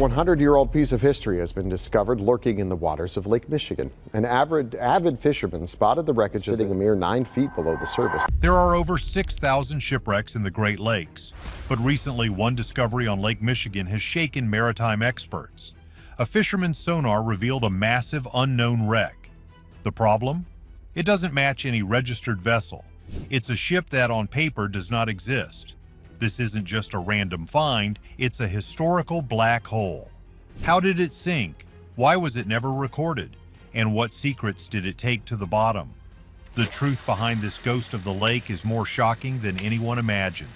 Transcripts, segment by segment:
100-year-old piece of history has been discovered lurking in the waters of Lake Michigan. An avid fisherman spotted the wreckage sitting a mere 9 feet below the surface. There are over 6,000 shipwrecks in the Great Lakes, but recently one discovery on Lake Michigan has shaken maritime experts. A fisherman's sonar revealed a massive unknown wreck. The problem? It doesn't match any registered vessel. It's a ship that on paper does not exist. This isn't just a random find, it's a historical black hole. How did it sink? Why was it never recorded? And what secrets did it take to the bottom? The truth behind this ghost of the lake is more shocking than anyone imagined.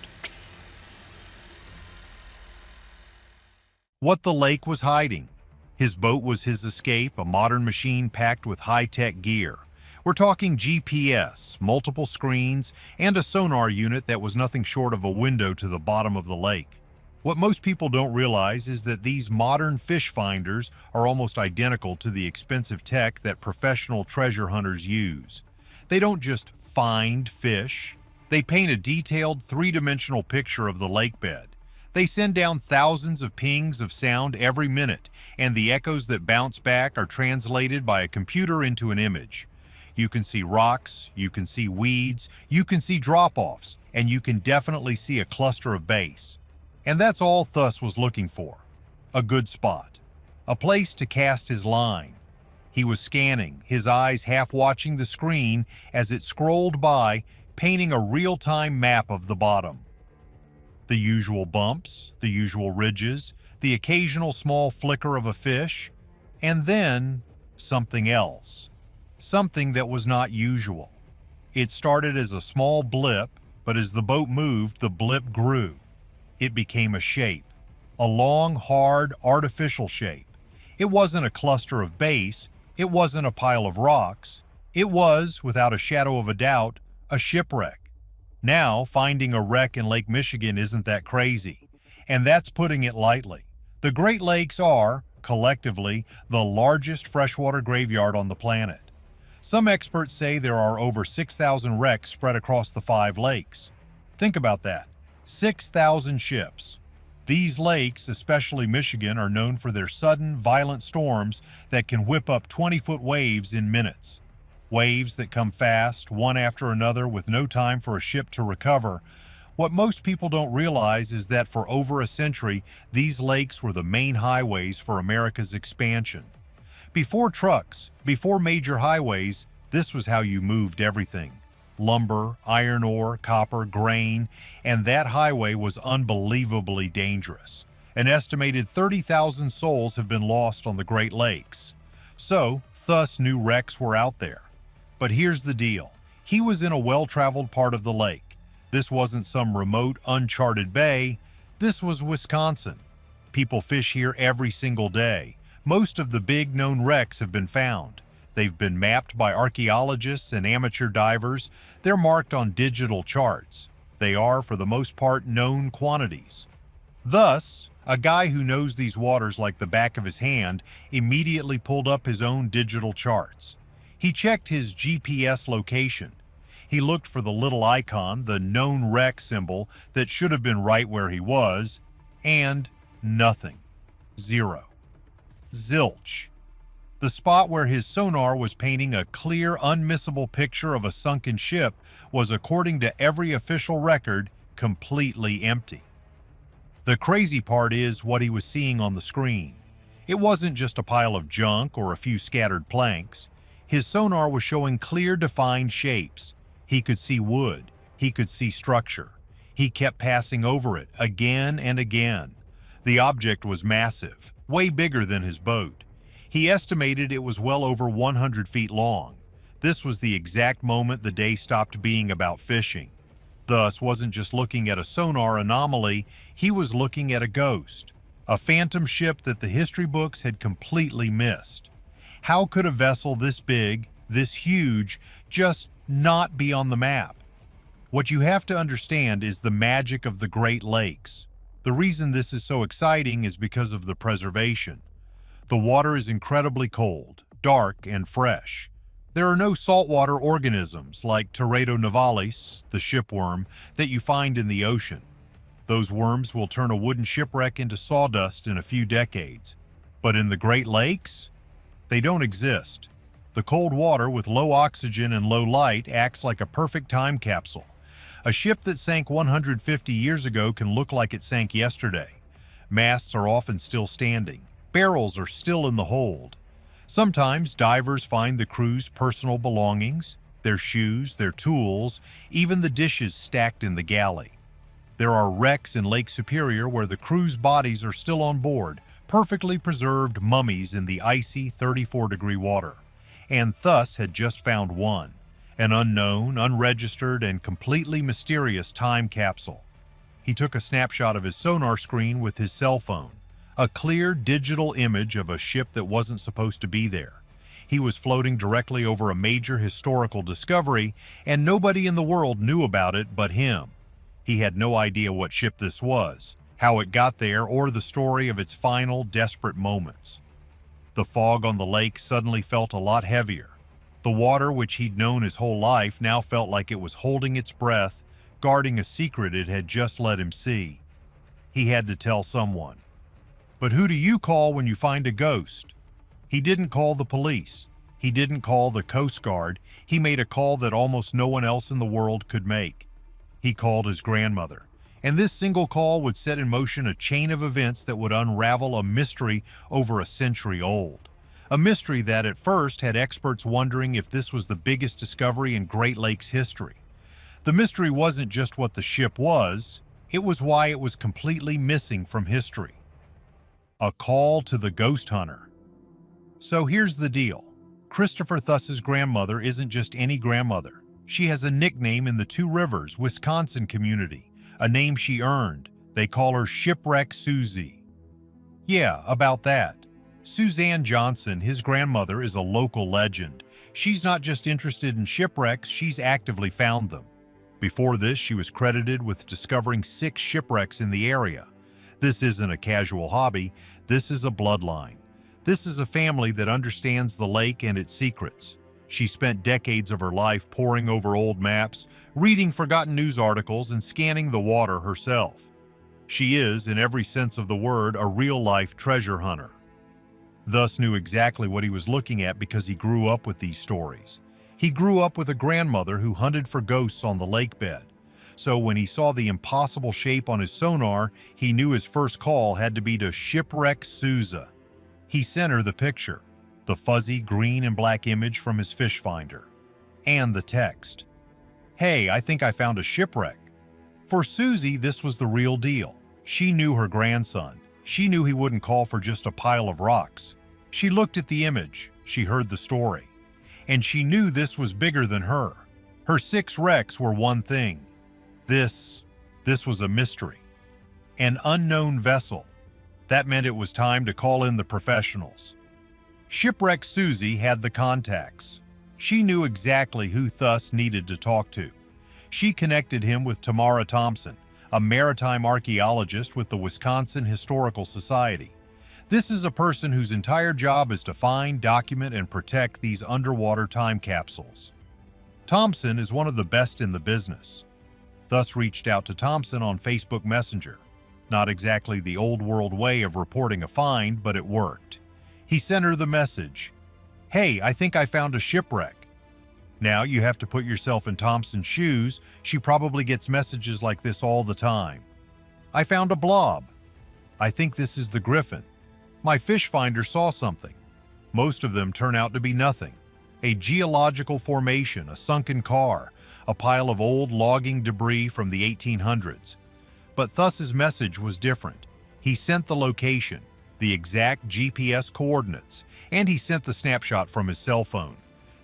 What the lake was hiding. His boat was his escape, a modern machine packed with high-tech gear. We're talking GPS, multiple screens, and a sonar unit that was nothing short of a window to the bottom of the lake. What most people don't realize is that these modern fish finders are almost identical to the expensive tech that professional treasure hunters use. They don't just find fish, they paint a detailed three-dimensional picture of the lake bed. They send down thousands of pings of sound every minute, and the echoes that bounce back are translated by a computer into an image. You can see rocks, you can see weeds, you can see drop-offs, and you can definitely see a cluster of bass. And that's all Thus was looking for. A good spot. A place to cast his line. He was scanning, his eyes half watching the screen as it scrolled by, painting a real-time map of the bottom. The usual bumps, the usual ridges, the occasional small flicker of a fish, and then something else. Something that was not usual. It started as a small blip, but as the boat moved, the blip grew. It became a shape, a long, hard, artificial shape. It wasn't a cluster of bass, it wasn't a pile of rocks. It was, without a shadow of a doubt, a shipwreck. Now, finding a wreck in Lake Michigan isn't that crazy, and that's putting it lightly. The Great Lakes are, collectively, the largest freshwater graveyard on the planet. Some experts say there are over 6,000 wrecks spread across the 5 lakes. Think about that. 6,000 ships. These lakes, especially Michigan, are known for their sudden, violent storms that can whip up 20-foot waves in minutes. Waves that come fast, one after another, with no time for a ship to recover. What most people don't realize is that for over a century, these lakes were the main highways for America's expansion. Before trucks, before major highways, this was how you moved everything. Lumber, iron ore, copper, grain, and that highway was unbelievably dangerous. An estimated 30,000 souls have been lost on the Great Lakes. So, thus knew wrecks were out there. But here's the deal. He was in a well-traveled part of the lake. This wasn't some remote, uncharted bay. This was Wisconsin. People fish here every single day. Most of the big known wrecks have been found. They've been mapped by archaeologists and amateur divers. They're marked on digital charts. They are, for the most part, known quantities. Thus, a guy who knows these waters like the back of his hand immediately pulled up his own digital charts. He checked his GPS location. He looked for the little icon, the known wreck symbol that should have been right where he was, and nothing. Zero. Zilch. The spot where his sonar was painting a clear, unmissable picture of a sunken ship was, according to every official record, completely empty. The crazy part is what he was seeing on the screen. It wasn't just a pile of junk or a few scattered planks. His sonar was showing clear, defined shapes. He could see wood. He could see structure. He kept passing over it again and again. The object was massive, way bigger than his boat. He estimated it was well over 100 feet long. This was the exact moment the day stopped being about fishing. Thus wasn't just looking at a sonar anomaly, he was looking at a ghost, a phantom ship that the history books had completely missed. How could a vessel this big, this huge, just not be on the map? What you have to understand is the magic of the Great Lakes. The reason this is so exciting is because of the preservation. The water is incredibly cold, dark, and fresh. There are no saltwater organisms like Teredo nivalis, the shipworm, that you find in the ocean. Those worms will turn a wooden shipwreck into sawdust in a few decades. But in the Great Lakes, they don't exist. The cold water with low oxygen and low light acts like a perfect time capsule. A ship that sank 150 years ago can look like it sank yesterday. Masts are often still standing. Barrels are still in the hold. Sometimes divers find the crew's personal belongings, their shoes, their tools, even the dishes stacked in the galley. There are wrecks in Lake Superior where the crew's bodies are still on board, perfectly preserved mummies in the icy 34-degree water. And Thus had just found one, an unknown, unregistered, and completely mysterious time capsule. He took a snapshot of his sonar screen with his cell phone, a clear digital image of a ship that wasn't supposed to be there. He was floating directly over a major historical discovery, and nobody in the world knew about it but him. He had no idea what ship this was, how it got there, or the story of its final, desperate moments. The fog on the lake suddenly felt a lot heavier. The water, which he'd known his whole life, now felt like it was holding its breath, guarding a secret it had just let him see. He had to tell someone. But who do you call when you find a ghost? He didn't call the police. He didn't call the Coast Guard. He made a call that almost no one else in the world could make. He called his grandmother. And this single call would set in motion a chain of events that would unravel a mystery over a century old. A mystery that at first had experts wondering if this was the biggest discovery in Great Lakes history. The mystery wasn't just what the ship was, it was why it was completely missing from history. A call to the ghost hunter. So here's the deal. Christopher Thus's grandmother isn't just any grandmother. She has a nickname in the Two Rivers, Wisconsin community, a name she earned. They call her Shipwreck Susie. Yeah, about that. Suzanne Johnson, his grandmother, is a local legend. She's not just interested in shipwrecks, she's actively found them. Before this, she was credited with discovering 6 shipwrecks in the area. This isn't a casual hobby, this is a bloodline. This is a family that understands the lake and its secrets. She spent decades of her life poring over old maps, reading forgotten news articles, and scanning the water herself. She is, in every sense of the word, a real-life treasure hunter. Thus knew exactly what he was looking at because he grew up with these stories. He grew up with a grandmother who hunted for ghosts on the lake bed. So when he saw the impossible shape on his sonar, he knew his first call had to be to Shipwreck Susie. He sent her the picture, the fuzzy green and black image from his fish finder, and the text. Hey, I think I found a shipwreck. For Susie, this was the real deal. She knew her grandson. She knew he wouldn't call for just a pile of rocks. She looked at the image, she heard the story, and she knew this was bigger than her. Her 6 wrecks were one thing. This was a mystery. An unknown vessel. That meant it was time to call in the professionals. Shipwreck Susie had the contacts. She knew exactly who Thus needed to talk to. She connected him with Tamara Thompson, a maritime archaeologist with the Wisconsin Historical Society. This is a person whose entire job is to find, document, and protect these underwater time capsules. Thompson is one of the best in the business. Thus reached out to Thompson on Facebook Messenger. Not exactly the old world way of reporting a find, but it worked. He sent her the message, "Hey, I think I found a shipwreck." Now you have to put yourself in Thompson's shoes. She probably gets messages like this all the time. "I found a blob. I think this is the Griffin. My fish finder saw something." Most of them turn out to be nothing. A geological formation, a sunken car, a pile of old logging debris from the 1800s. But Thus's message was different. He sent the location, the exact GPS coordinates, and he sent the snapshot from his cell phone,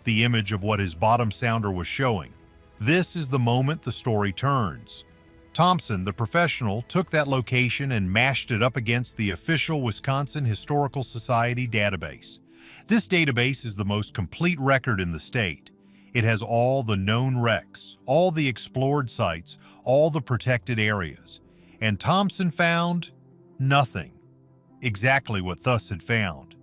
the image of what his bottom sounder was showing. This is the moment the story turns. Thompson, the professional, took that location and mashed it up against the official Wisconsin Historical Society database. This database is the most complete record in the state. It has all the known wrecks, all the explored sites, all the protected areas. And Thompson found nothing. Exactly what Thus had found.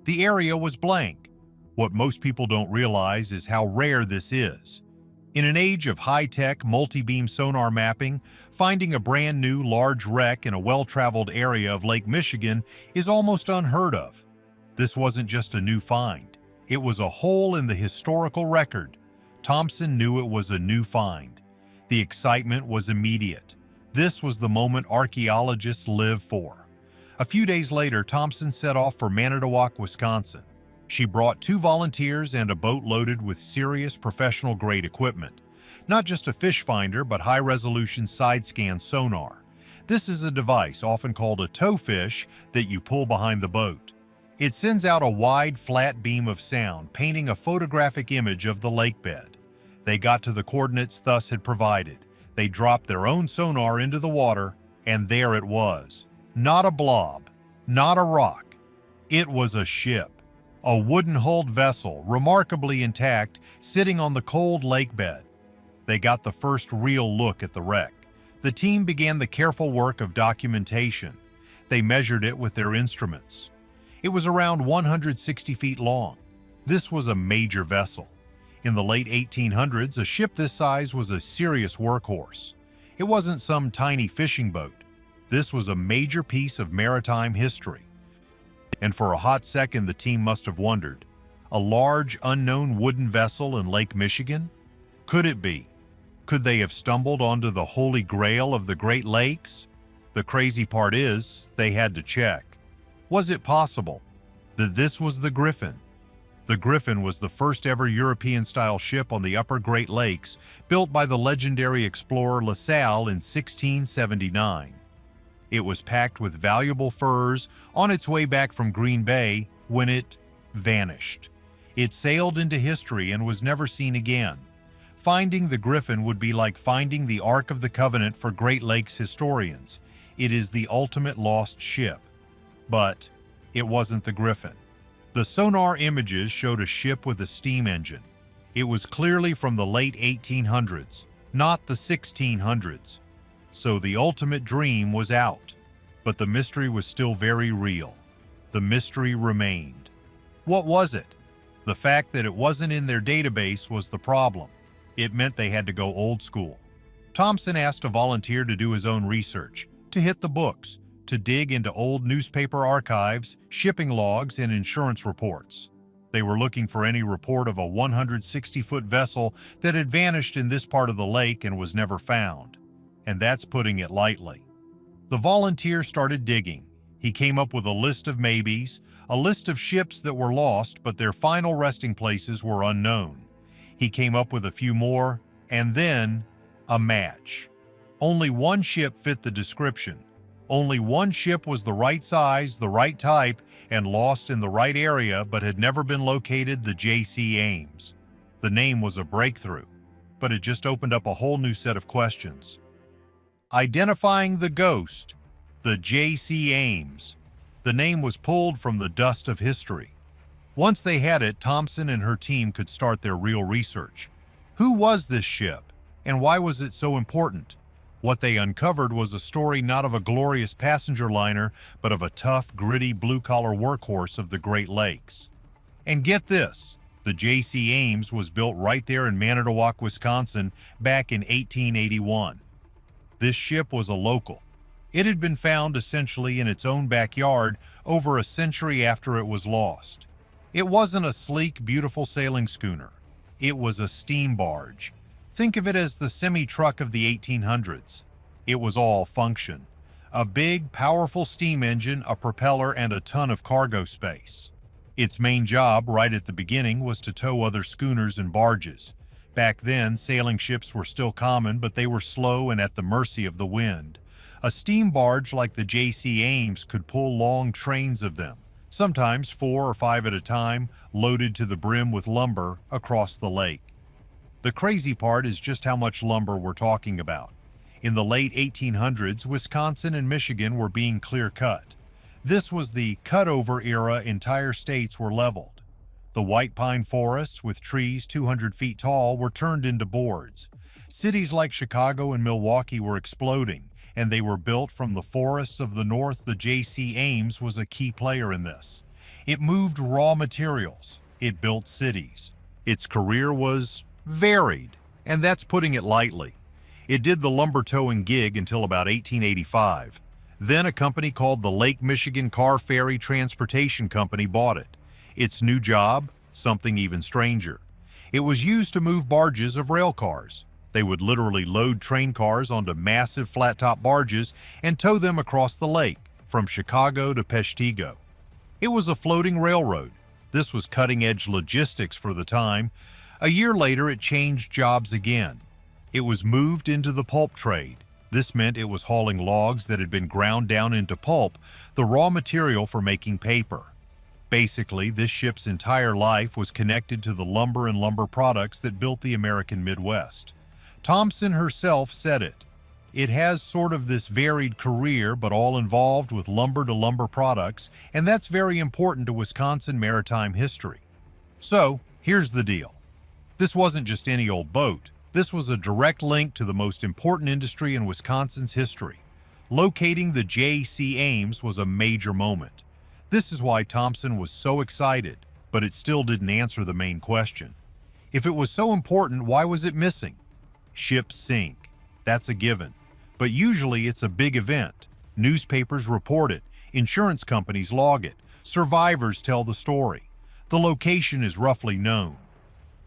The area was blank. What most people don't realize is how rare this is. In an age of high-tech, multi-beam sonar mapping, finding a brand new large wreck in a well-traveled area of Lake Michigan is almost unheard of. This wasn't just a new find. It was a hole in the historical record. Thompson knew it was a new find. The excitement was immediate. This was the moment archaeologists live for. A few days later, Thompson set off for Manitowoc, Wisconsin. She brought 2 volunteers and a boat loaded with serious professional-grade equipment. Not just a fish finder, but high-resolution side-scan sonar. This is a device, often called a tow fish, that you pull behind the boat. It sends out a wide, flat beam of sound, painting a photographic image of the lake bed. They got to the coordinates thus had provided. They dropped their own sonar into the water, and there it was. Not a blob, not a rock. It was a ship. A wooden-hulled vessel, remarkably intact, sitting on the cold lake bed. They got the first real look at the wreck. The team began the careful work of documentation. They measured it with their instruments. It was around 160 feet long. This was a major vessel. In the late 1800s, a ship this size was a serious workhorse. It wasn't some tiny fishing boat. This was a major piece of maritime history. And for a hot second, the team must have wondered, a large, unknown wooden vessel in Lake Michigan? Could it be? Could they have stumbled onto the holy grail of the Great Lakes? The crazy part is, they had to check. Was it possible that this was the Griffin? The Griffin was the first ever European-style ship on the upper Great Lakes, built by the legendary explorer La Salle in 1679. It was packed with valuable furs on its way back from Green Bay when it vanished. It sailed into history and was never seen again. Finding the Griffin would be like finding the Ark of the Covenant for Great Lakes historians. It is the ultimate lost ship. But it wasn't the Griffin. The sonar images showed a ship with a steam engine. It was clearly from the late 1800s, not the 1600s. So the ultimate dream was out. But the mystery was still very real. The mystery remained. What was it? The fact that it wasn't in their database was the problem. It meant they had to go old school. Thompson asked a volunteer to do his own research, to hit the books, to dig into old newspaper archives, shipping logs, and insurance reports. They were looking for any report of a 160-foot vessel that had vanished in this part of the lake and was never found. And that's putting it lightly. The volunteer started digging. He came up with a list of maybes, a list of ships that were lost but their final resting places were unknown. He came up with a few more, and then a match. Only one ship fit the description. Only one ship was the right size, the right type, and lost in the right area but had never been located, the J.C. Ames. The name was a breakthrough, but it just opened up a whole new set of questions. Identifying the ghost, the J.C. Ames. The name was pulled from the dust of history. Once they had it, Thompson and her team could start their real research. Who was this ship, and why was it so important? What they uncovered was a story not of a glorious passenger liner, but of a tough, gritty, blue-collar workhorse of the Great Lakes. And get this, the J.C. Ames was built right there in Manitowoc, Wisconsin, back in 1881. This ship was a local. It had been found essentially in its own backyard over a century after it was lost. It wasn't a sleek, beautiful sailing schooner. It was a steam barge. Think of it as the semi-truck of the 1800s. It was all function. A big, powerful steam engine, a propeller, and a ton of cargo space. Its main job, right at the beginning, was to tow other schooners and barges. Back then, sailing ships were still common, but they were slow and at the mercy of the wind. A steam barge like the J.C. Ames could pull long trains of them, sometimes 4 or 5 at a time, loaded to the brim with lumber across the lake. The crazy part is just how much lumber we're talking about. In the late 1800s, Wisconsin and Michigan were being clear-cut. This was the cut-over era. Entire states were leveled. The white pine forests with trees 200 feet tall were turned into boards. Cities like Chicago and Milwaukee were exploding, and they were built from the forests of the north. The J.C. Ames was a key player in this. It moved raw materials. It built cities. Its career was varied. And that's putting it lightly. It did the lumber towing gig until about 1885. Then a company called the Lake Michigan Car Ferry Transportation Company bought it. Its new job? Something even stranger. It was used to move barges of rail cars. They would literally load train cars onto massive flat-top barges and tow them across the lake, from Chicago to Peshtigo. It was a floating railroad. This was cutting-edge logistics for the time. A year later, it changed jobs again. It was moved into the pulp trade. This meant it was hauling logs that had been ground down into pulp, the raw material for making paper. Basically, this ship's entire life was connected to the lumber and lumber products that built the American Midwest. Thompson herself said it. It has sort of this varied career, but all involved with lumber-to-lumber products, and that's very important to Wisconsin maritime history. So, here's the deal. This wasn't just any old boat. This was a direct link to the most important industry in Wisconsin's history. Locating the J.C. Ames was a major moment. This is why Thompson was so excited, but it still didn't answer the main question. If it was so important, why was it missing? Ships sink. That's a given. But usually it's a big event. Newspapers report it. Insurance companies log it. Survivors tell the story. The location is roughly known.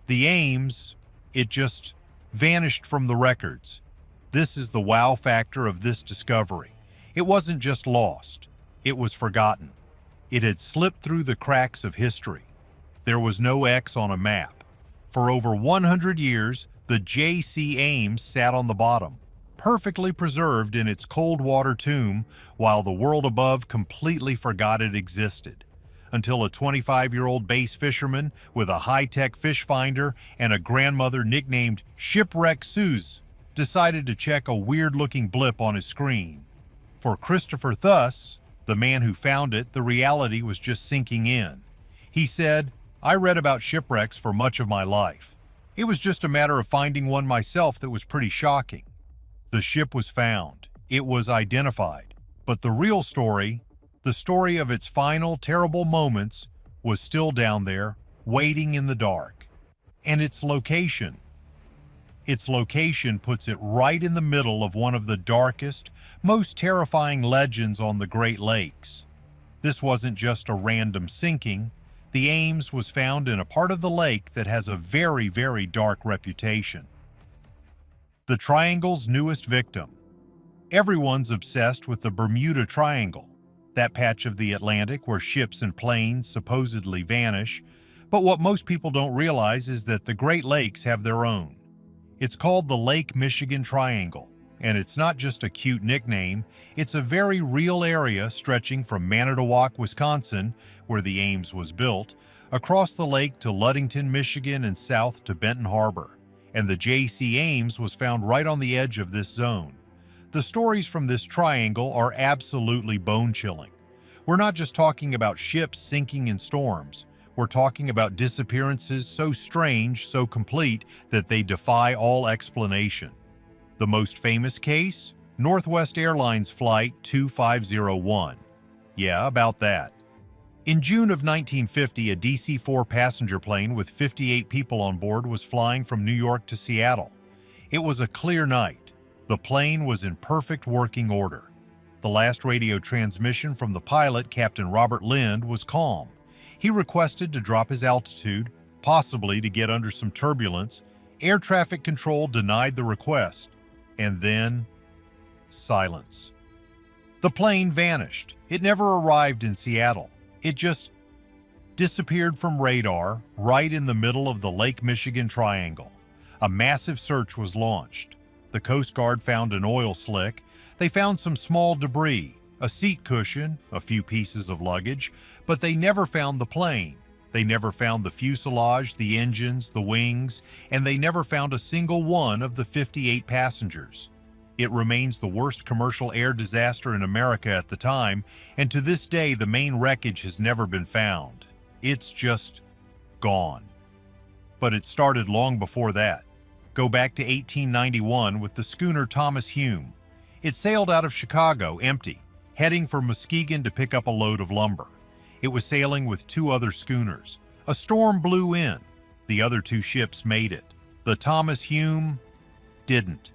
The Ames, it just vanished from the records. This is the wow factor of this discovery. It wasn't just lost. It was forgotten. It had slipped through the cracks of history. There was no X on a map. For over 100 years, the J.C. Ames sat on the bottom, perfectly preserved in its cold water tomb, while the world above completely forgot it existed. Until a 25-year-old bass fisherman with a high-tech fish finder and a grandmother nicknamed Shipwrecks decided to check a weird-looking blip on his screen. For Christopher Thuss, the man who found it, the reality was just sinking in. He said, "I read about shipwrecks for much of my life. It was just a matter of finding one myself that was pretty shocking." The ship was found. It was identified. But the real story, the story of its final terrible moments, was still down there, waiting in the dark. And its location puts it right in the middle of one of the darkest, most terrifying legends on the Great Lakes. This wasn't just a random sinking. The Ames was found in a part of the lake that has a very, very dark reputation. The Triangle's newest victim. Everyone's obsessed with the Bermuda Triangle, that patch of the Atlantic where ships and planes supposedly vanish. But what most people don't realize is that the Great Lakes have their own. It's called the Lake Michigan Triangle, and it's not just a cute nickname. It's a very real area stretching from Manitowoc, Wisconsin, where the Ames was built, across the lake to Ludington, Michigan, and south to Benton Harbor. And the J.C. Ames was found right on the edge of this zone. The stories from this triangle are absolutely bone-chilling. We're not just talking about ships sinking in storms. We're talking about disappearances so strange, so complete, that they defy all explanation. The most famous case? Northwest Airlines Flight 2501. Yeah, about that. In June of 1950, a DC-4 passenger plane with 58 people on board was flying from New York to Seattle. It was a clear night. The plane was in perfect working order. The last radio transmission from the pilot, Captain Robert Lind, was calm. He requested to drop his altitude, possibly to get under some turbulence. Air traffic control denied the request. And then, silence. The plane vanished. It never arrived in Seattle. It just disappeared from radar right in the middle of the Lake Michigan Triangle. A massive search was launched. The Coast Guard found an oil slick. They found some small debris, a seat cushion, a few pieces of luggage, but they never found the plane. They never found the fuselage, the engines, the wings, and they never found a single one of the 58 passengers. It remains the worst commercial air disaster in America at the time, and to this day the main wreckage has never been found. It's just gone. But it started long before that. Go back to 1891 with the schooner Thomas Hume. It sailed out of Chicago empty, heading for Muskegon to pick up a load of lumber. It was sailing with two other schooners. A storm blew in. The other two ships made it. The Thomas Hume didn't.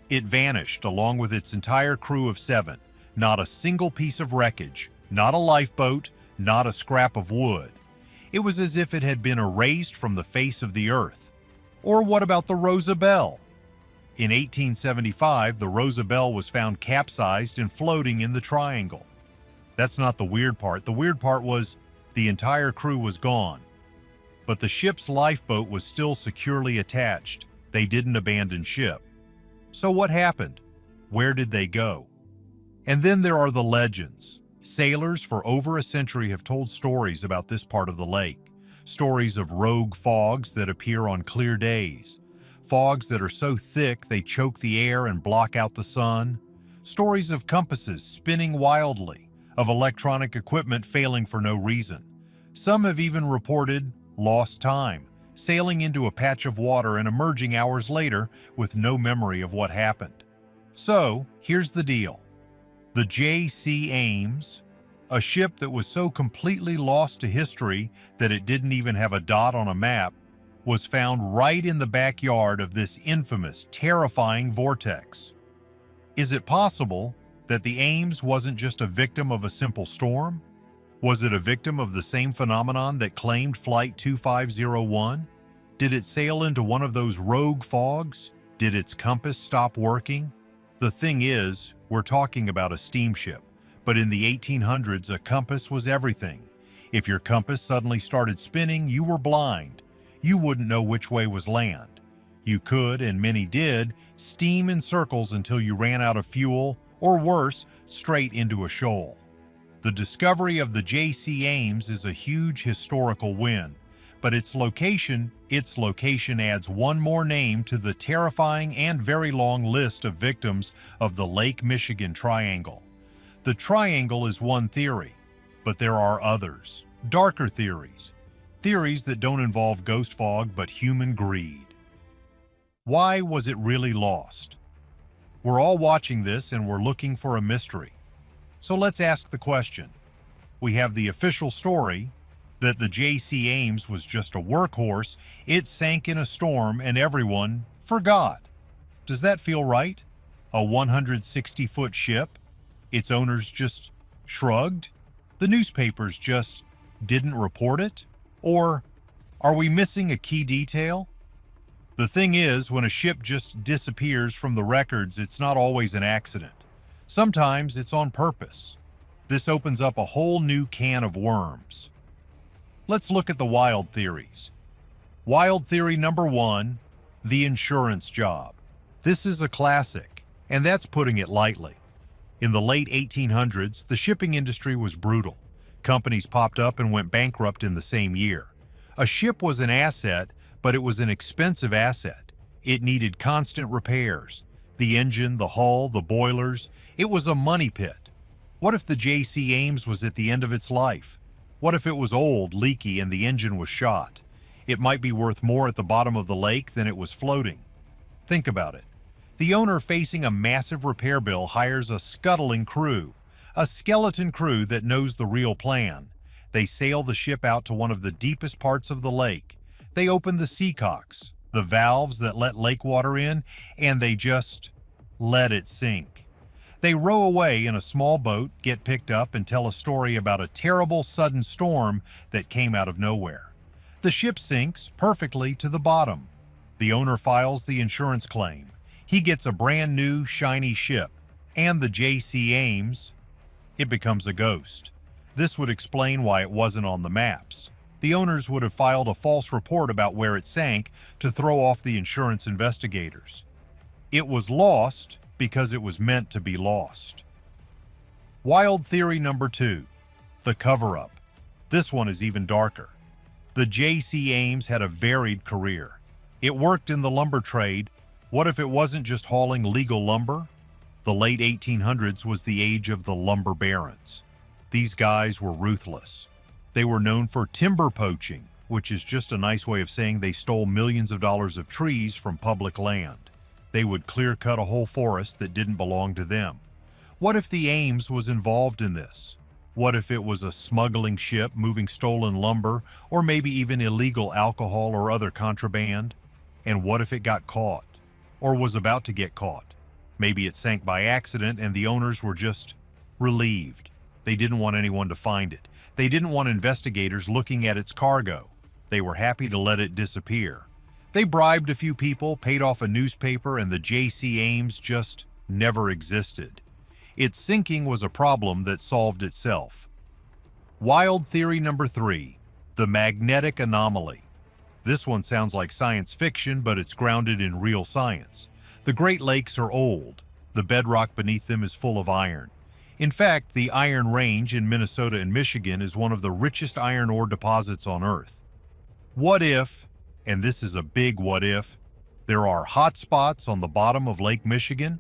It vanished along with its entire crew of 7. Not a single piece of wreckage, not a lifeboat, not a scrap of wood. It was as if it had been erased from the face of the earth. Or what about the Rosabelle? In 1875, the Rosabelle was found capsized and floating in the triangle. That's not the weird part. The weird part was the entire crew was gone. But the ship's lifeboat was still securely attached. They didn't abandon ship. So what happened? Where did they go? And then there are the legends. Sailors for over a century have told stories about this part of the lake. Stories of rogue fogs that appear on clear days. Fogs that are so thick they choke the air and block out the sun. Stories of compasses spinning wildly, of electronic equipment failing for no reason. Some have even reported lost time, sailing into a patch of water and emerging hours later with no memory of what happened. So, here's the deal. The J.C. Ames, a ship that was so completely lost to history that it didn't even have a dot on a map, was found right in the backyard of this infamous, terrifying vortex. Is it possible that the Ames wasn't just a victim of a simple storm? Was it a victim of the same phenomenon that claimed Flight 2501? Did it sail into one of those rogue fogs? Did its compass stop working? The thing is, we're talking about a steamship, but in the 1800s, a compass was everything. If your compass suddenly started spinning, you were blind. You wouldn't know which way was land. You could, and many did, steam in circles until you ran out of fuel, or worse, straight into a shoal. The discovery of the J.C. Ames is a huge historical win, but its location adds one more name to the terrifying and very long list of victims of the Lake Michigan Triangle. The triangle is one theory, but there are others, darker theories that don't involve ghost fog but human greed. Why was it really lost? We're all watching this and we're looking for a mystery. So let's ask the question. We have the official story that the J.C. Ames was just a workhorse, it sank in a storm, and everyone forgot. Does that feel right? A 160-foot ship? Its owners just shrugged? The newspapers just didn't report it? Or are we missing a key detail? The thing is, when a ship just disappears from the records, it's not always an accident. Sometimes it's on purpose. This opens up a whole new can of worms. Let's look at the wild theories. Wild theory number 1, the insurance job. This is a classic, and that's putting it lightly. In the late 1800s, the shipping industry was brutal. Companies popped up and went bankrupt in the same year. A ship was an asset, but it was an expensive asset. It needed constant repairs. The engine, the hull, the boilers, it was a money pit. What if the J.C. Ames was at the end of its life? What if it was old, leaky, and the engine was shot? It might be worth more at the bottom of the lake than it was floating. Think about it. The owner, facing a massive repair bill, hires a scuttling crew, a skeleton crew that knows the real plan. They sail the ship out to one of the deepest parts of the lake. They open the seacocks, the valves that let lake water in, and they just let it sink. They row away in a small boat, get picked up, and tell a story about a terrible sudden storm that came out of nowhere. The ship sinks perfectly to the bottom. The owner files the insurance claim. He gets a brand new, shiny ship. And the J.C. Ames, it becomes a ghost. This would explain why it wasn't on the maps. The owners would have filed a false report about where it sank to throw off the insurance investigators. It was lost because it was meant to be lost. Wild theory number 2, the cover-up. This one is even darker. The J.C. Ames had a varied career. It worked in the lumber trade. What if it wasn't just hauling legal lumber? The late 1800s was the age of the lumber barons. These guys were ruthless. They were known for timber poaching, which is just a nice way of saying they stole millions of dollars of trees from public land. They would clear-cut a whole forest that didn't belong to them. What if the Ames was involved in this? What if it was a smuggling ship moving stolen lumber, or maybe even illegal alcohol or other contraband? And what if it got caught? Or was about to get caught? Maybe it sank by accident and the owners were just relieved. They didn't want anyone to find it. They didn't want investigators looking at its cargo. They were happy to let it disappear. They bribed a few people, paid off a newspaper, and the J.C. Ames just never existed. Its sinking was a problem that solved itself. Wild theory number 3, the magnetic anomaly. This one sounds like science fiction, but it's grounded in real science. The Great Lakes are old. The bedrock beneath them is full of iron. In fact, the Iron Range in Minnesota and Michigan is one of the richest iron ore deposits on Earth. What if, and this is a big what if, there are hot spots on the bottom of Lake Michigan?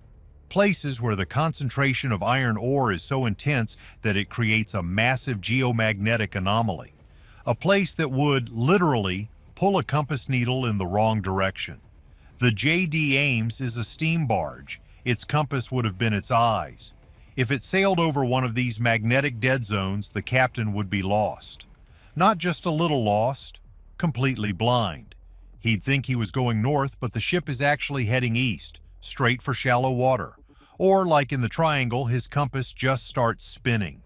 Places where the concentration of iron ore is so intense that it creates a massive geomagnetic anomaly. A place that would, literally, pull a compass needle in the wrong direction. The J.D. Ames is a steam barge. Its compass would have been its eyes. If it sailed over one of these magnetic dead zones, the captain would be lost. Not just a little lost, completely blind. He'd think he was going north, but the ship is actually heading east, straight for shallow water. Or, like in the triangle, his compass just starts spinning.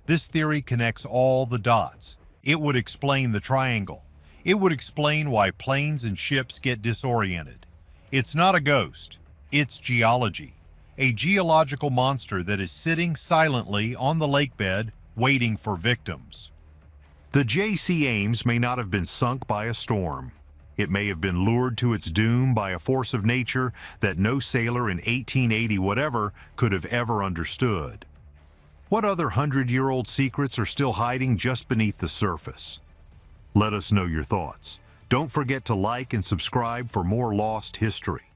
This theory connects all the dots. It would explain the triangle. It would explain why planes and ships get disoriented. It's not a ghost. It's geology. A geological monster that is sitting silently on the lakebed, waiting for victims. The J.C. Ames may not have been sunk by a storm. It may have been lured to its doom by a force of nature that no sailor in 1880 whatever could have ever understood. What other 100-year-old secrets are still hiding just beneath the surface? Let us know your thoughts. Don't forget to like and subscribe for more lost history.